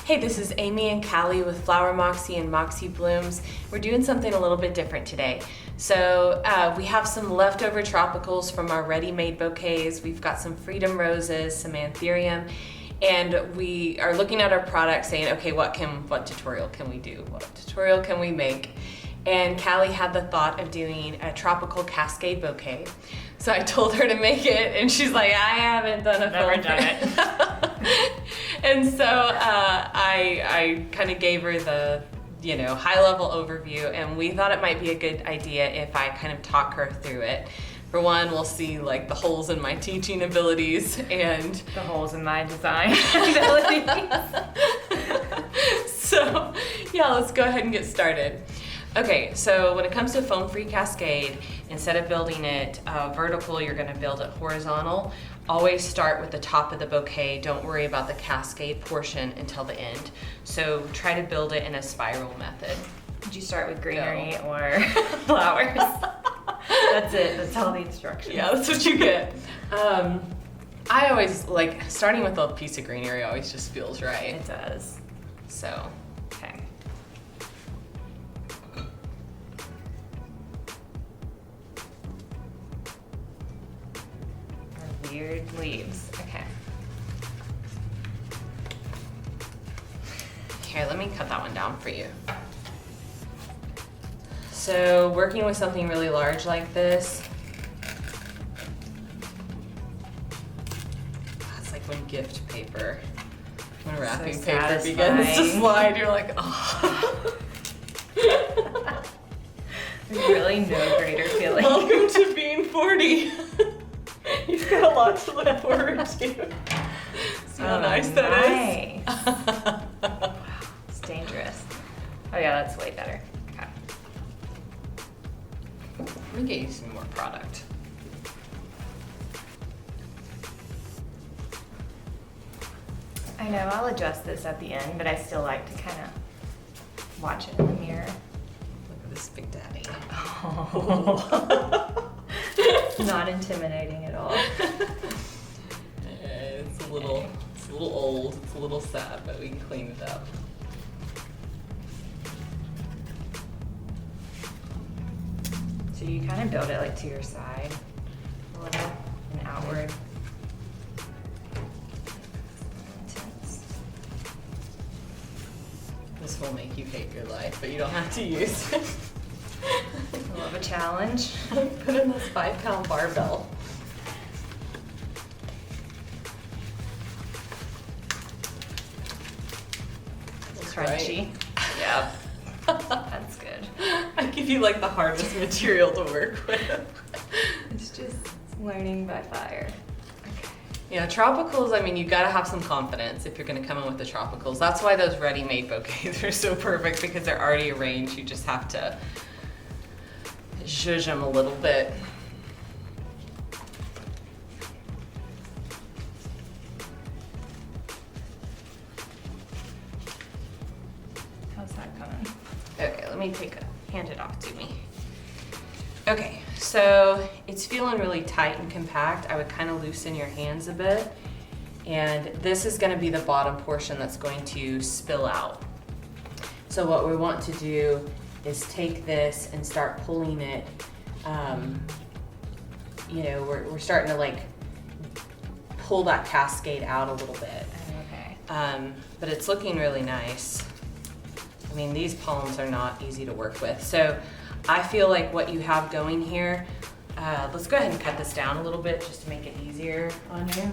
Hey, this is Amy and Callie with Flower Moxie and Moxie Blooms. We're doing something a little bit different today. So we have some leftover tropicals from our ready-made bouquets. We've got some freedom roses, some anthurium, and we are looking at our product saying, okay, what tutorial can we do? What tutorial can we make? And Callie had the thought of doing a tropical Cascade Bouquet. So I told her to make it, and she's like, I haven't done a Never done it. And so I kind of gave her the, high-level overview, and we thought it might be a good idea if I kind of talk her through it. For one, we'll see like the holes in my teaching abilities and the holes in my design abilities. So yeah, let's go ahead and get started. Okay, so when it comes to foam-free cascade, instead of building it vertical, you're gonna build it horizontal. Always start with the top of the bouquet. Don't worry about the cascade portion until the end. So try to build it in a spiral method. Did you start with greenery or flowers? That's it, that's all the instructions. Yeah, that's what you get. I always like, starting with a piece of greenery always just feels right. It does. So, okay. Weird leaves. Okay. Here, let me cut that one down for you. So, working with something really large like this, it's like when gift paper, when wrapping So paper begins to slide, you're like, oh. There's really no greater feeling. Welcome to being 40. You've got a lot to look forward to. See how nice that is? Wow, it's dangerous. Oh yeah, that's way better. Okay. Let me get you some more product. I know, I'll adjust this at the end, but I still like to kind of watch it in the mirror. Look at this big daddy. Oh. Not intimidating at all. It's a little old, it's a little sad, but we can clean it up. So you kind of build it like to your side a little and outward. Intense. This will make you hate your life, but you don't have to use it. I love a challenge. Put in this 5-pound barbell. Crunchy. Yep. That's good. I give you like the hardest material to work with. It's just learning by fire. Yeah, tropicals, I mean, you gotta have some confidence if you're gonna come in with the tropicals. That's why those ready-made bouquets are so perfect, because they're already arranged. You just have to zhuzh them a little bit. How's that coming? Okay, let me hand it off to me. Okay, so it's feeling really tight and compact. I would kind of loosen your hands a bit. And this is gonna be the bottom portion that's going to spill out. So what we want to do is take this and start pulling it. We're starting to like pull that cascade out a little bit. Okay. But it's looking really nice. I mean, these palms are not easy to work with. So I feel like what you have going here, let's go ahead and cut this down a little bit just to make it easier on you.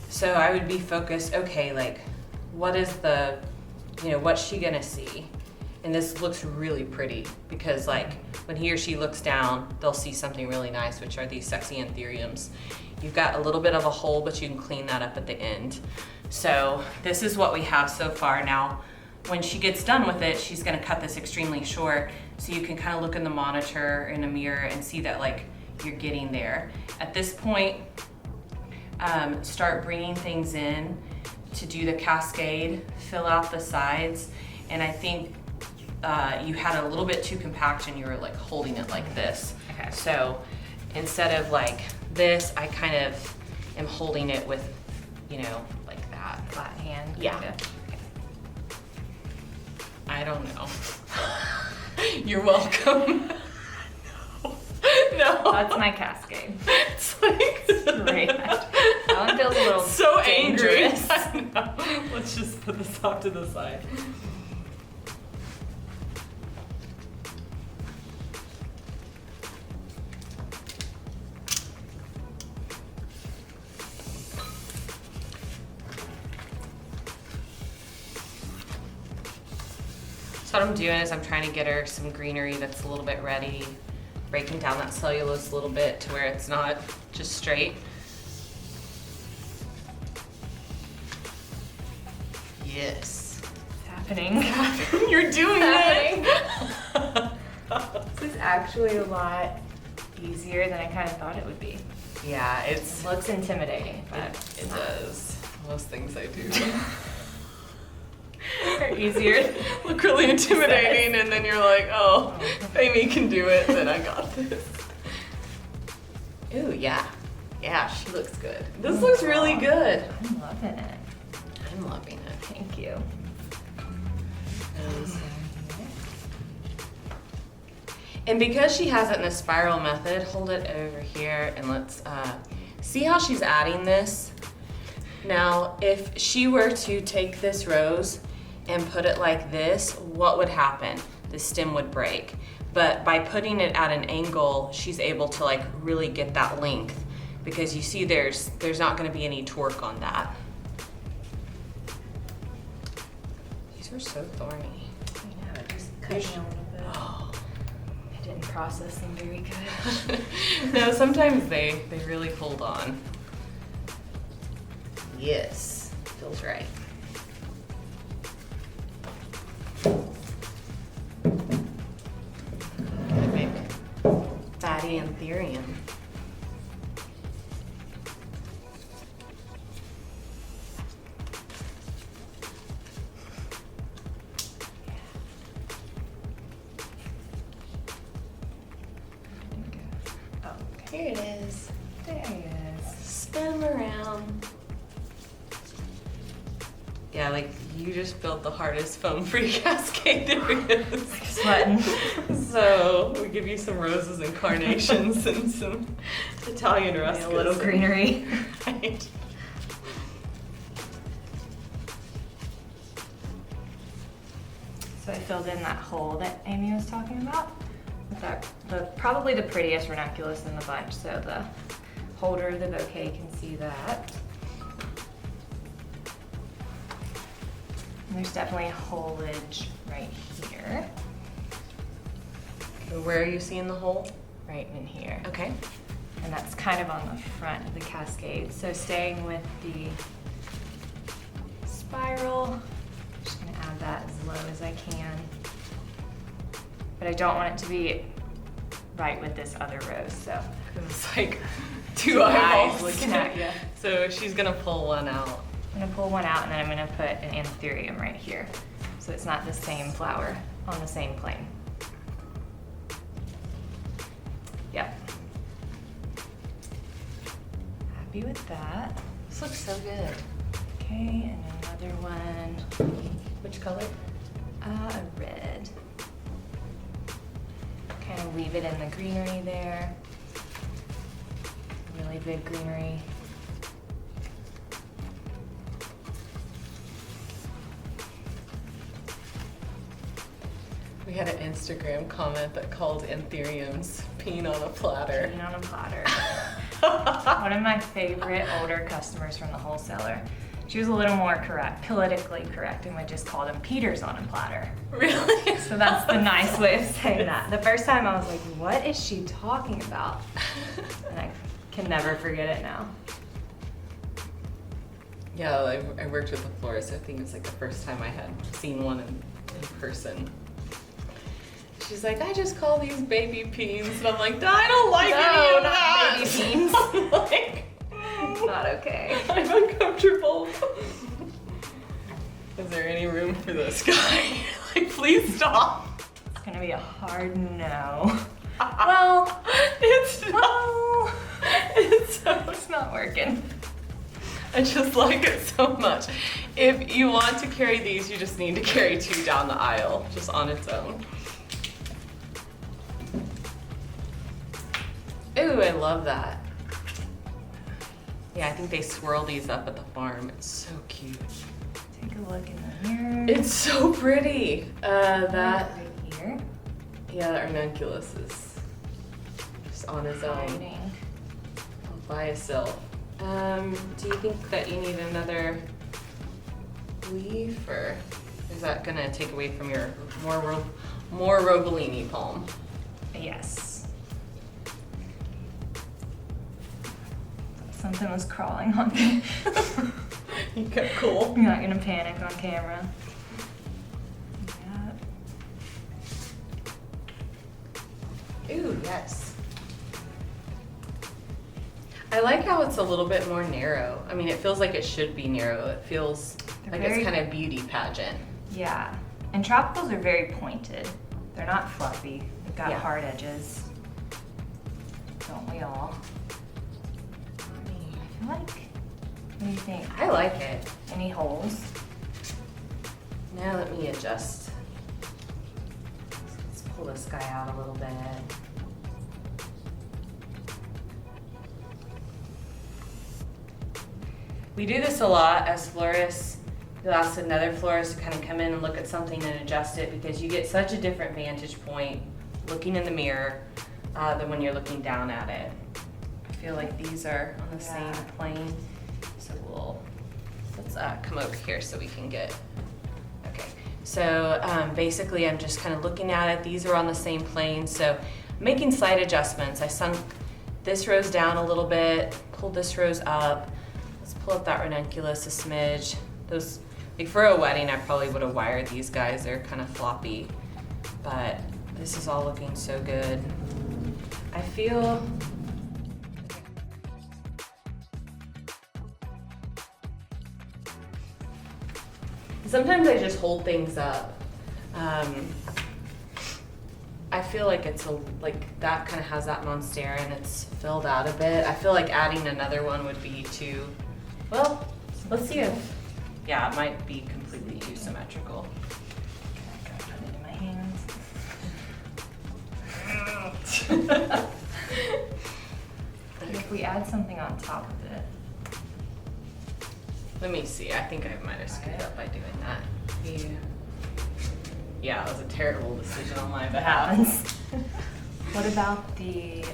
So I would be focused, okay, like what's she gonna see? And this looks really pretty because like when he or she looks down, they'll see something really nice, which are these sexy anthuriums. You've got a little bit of a hole, but you can clean that up at the end. So this is what we have so far. Now, when she gets done with it, she's gonna cut this extremely short so you can kind of look in the monitor, in a mirror, and see that like you're getting there. At this point, start bringing things in to do the cascade, fill out the sides, and I think you had a little bit too compact and you were like holding it like this. Okay. So instead of like This, I kind of am holding it with, you know, like that. Flat hand. Yeah. Kinda. I don't know. You're welcome. No. That's my Cascade. It's like Great. That one feels a little so dangerous. angry. I know. Let's just put this off to the side. So what I'm doing is I'm trying to get her some greenery that's a little bit ready, breaking down that cellulose a little bit to where it's not just straight. Yes. It's happening. You're doing it. This is actually a lot easier than I kind of thought it would be. Yeah, It it's looks intimidating, but it does. Most things I do they're easier. look really intimidating, and then you're like, oh, if Amy can do it, then I got this. Ooh, yeah. Yeah, she looks good. This looks really good. I'm loving it. I'm loving it. Thank you. And because she has it in a spiral method, hold it over here and let's see how she's adding this. Now, if she were to take this rose and put it like this, what would happen? The stem would break. But by putting it at an angle, she's able to like really get that length, because you see there's not gonna be any torque on that. These are so thorny. I know, it just cut me a little bit. Oh. I didn't process them very good. No, sometimes they really hold on. Yes, feels right. Big fatty anthurium. Oh, okay. Here it is. There he is. Spin them around. Yeah, like you just built the hardest foam-free cascade there is. Sweating. So we give you some roses and carnations and some Italian ruscas. A little greenery. Right. So I filled in that hole that Amy was talking about. With that, probably the prettiest ranunculus in the bunch, so the holder of the bouquet can see that. And there's definitely foliage right here, Where are you seeing the hole? right in here. Okay. And that's kind of on the front of the cascade. So staying with the spiral, I'm just gonna add that as low as I can. But I don't want it to be right with this other rose, so. It's like two eyeballs looking at you. So she's gonna pull one out. I'm gonna pull one out and then I'm gonna put an anthurium right here. So it's not the same flower on the same plane. Yep. Happy with that. This looks so good. Okay, and another one. Which color? A red. Kind of weave it in the greenery there. Really big greenery. We had an Instagram comment that called anthuriums peeing on a platter. Peeing on a platter. One of my favorite older customers from the wholesaler. She was a little more correct, politically correct, and would just call them Peters on a platter. Really? So that's the nice way of saying that. The first time I was like, what is she talking about? And I can never forget it now. Yeah, I worked with a florist. I think it's like the first time I had seen one in person. She's like, I just call these baby peens. And I'm like, I don't like any of that. Baby peens. I'm like, Not okay. I'm uncomfortable. Is there any room for this guy? Like, please stop. It's gonna be a hard no. Well, It's not. well, It's So It's not working. I just like it so much. If you want to carry these, you just need to carry 2 down the aisle, just on its own. Ooh, I love that. Yeah, I think they swirl these up at the farm. It's so cute. Take a look in the mirror. It's so pretty. That, right here. yeah, that ranunculus is just on its own, Hiding. all by itself. Do you think that you need another leaf, or is that gonna take away from your more Robolini palm? Yes. Something was crawling on me. You kept cool. I'm not gonna panic on camera. Yeah. Ooh, yes. I like how it's a little bit more narrow. I mean, it feels like it should be narrow. It feels They're like very- it's kind of beauty pageant. Yeah. And tropicals are very pointed. They're not fluffy. They've got Yeah. hard edges. Don't we all? I feel like, what do you think? I like it. Any holes? Now let me adjust. Let's pull this guy out a little bit. We do this a lot as florists. You'll ask another florist to kind of come in and look at something and adjust it, because you get such a different vantage point looking in the mirror than when you're looking down at it. I feel like these are on the Yeah. same plane, so let's come over here so we can get, okay. So basically I'm just kind of looking at it. These are on the same plane, so making slight adjustments. I sunk this rose down a little bit, pulled this rose up. Let's pull up that ranunculus a smidge. Those, like for a wedding, I probably would have wired these guys. They're kind of floppy, but this is all looking so good. I feel, sometimes I just hold things up. I feel like it's like that kind of has that monstera and it's filled out a bit. I feel like adding another one would be too, well, let's see if, yeah, it might be completely too symmetrical. I gotta put it in my hands. If we add something on top of it. Let me see, I think I might have screwed up by doing that. Yeah, it was a terrible decision on my behalf. What about the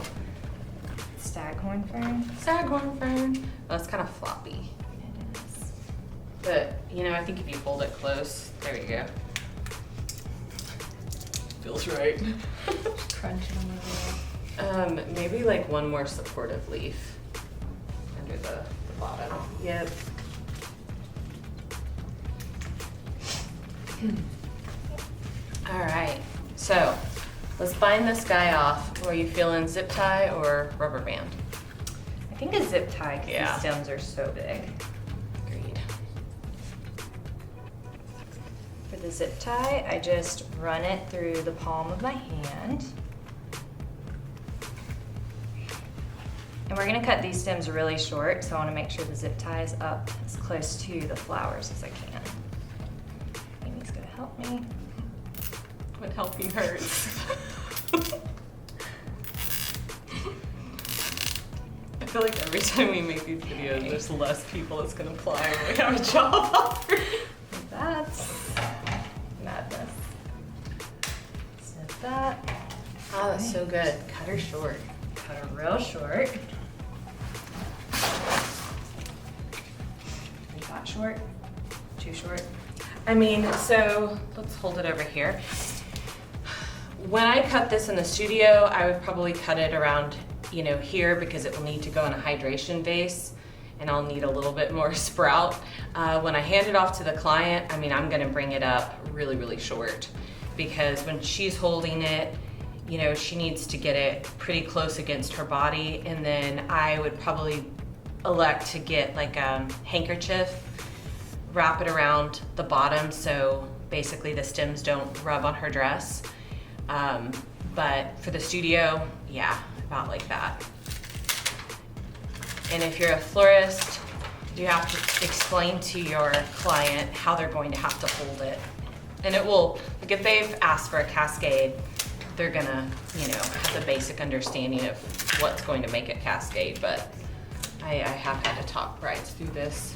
staghorn fern? Staghorn fern. Well, it's kind of floppy. It is. But, you know, I think if you hold it close, there we go. Feels right. Crunching a little. Maybe like one more supportive leaf under the bottom. Yep. All right, so let's bind this guy off. Are you feeling zip tie or rubber band? I think a zip tie because Yeah. the stems are so big. Agreed. For the zip tie, I just run it through the palm of my hand. And we're gonna cut these stems really short, so I wanna make sure the zip tie is up as close to the flowers as I can. Amy's gonna help me. When helping hurts. I feel like every time we make these videos, there's less people that's gonna apply when we have a job offer. That's madness. Snip that. Oh, that's so good. Cut her short. Cut it real short. Is that short? Too short? I mean, so let's hold it over here. When I cut this in the studio, I would probably cut it around, you know, here because it will need to go in a hydration vase and I'll need a little bit more sprout. When I hand it off to the client, I mean, I'm gonna bring it up really, really short because when she's holding it, you know, she needs to get it pretty close against her body, and then I would probably elect to get like a handkerchief, wrap it around the bottom so basically the stems don't rub on her dress. But for the studio, yeah, about like that. And if you're a florist, you have to explain to your client how they're going to have to hold it. And it will, like if they've asked for a cascade, they're gonna, have the basic understanding of what's going to make it cascade, but I have had to talk brides through this.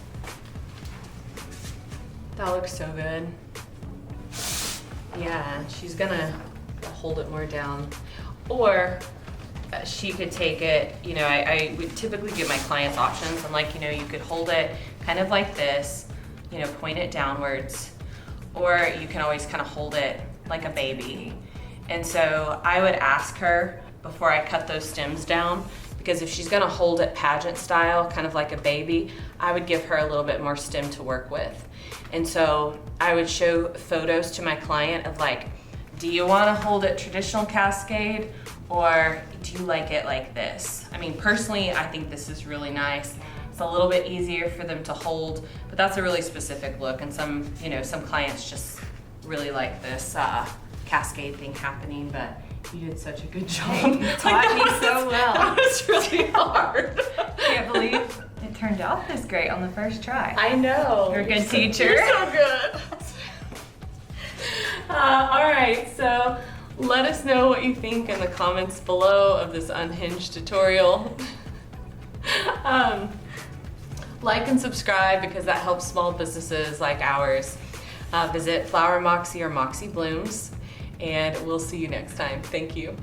That looks so good. Yeah, she's gonna hold it more down. Or she could take it, I would typically give my clients options. I'm like, you could hold it kind of like this, point it downwards, or you can always kind of hold it like a baby. And so I would ask her before I cut those stems down, because if she's gonna hold it pageant style, kind of like a baby, I would give her a little bit more stem to work with. And so I would show photos to my client of like, do you wanna hold it traditional cascade, or do you like it like this? I mean, personally, I think this is really nice. It's a little bit easier for them to hold, but that's a really specific look. And some clients just really like this cascade thing happening, but you did such a good job. You taught me so well. That was really hard. Can't believe it turned out this great on the first try. I know. You're a good teacher. You're so good. All right, so let us know what you think in the comments below of this unhinged tutorial. Like and subscribe because that helps small businesses like ours. Visit Flower Moxie or Moxie Blooms, and we'll see you next time. Thank you.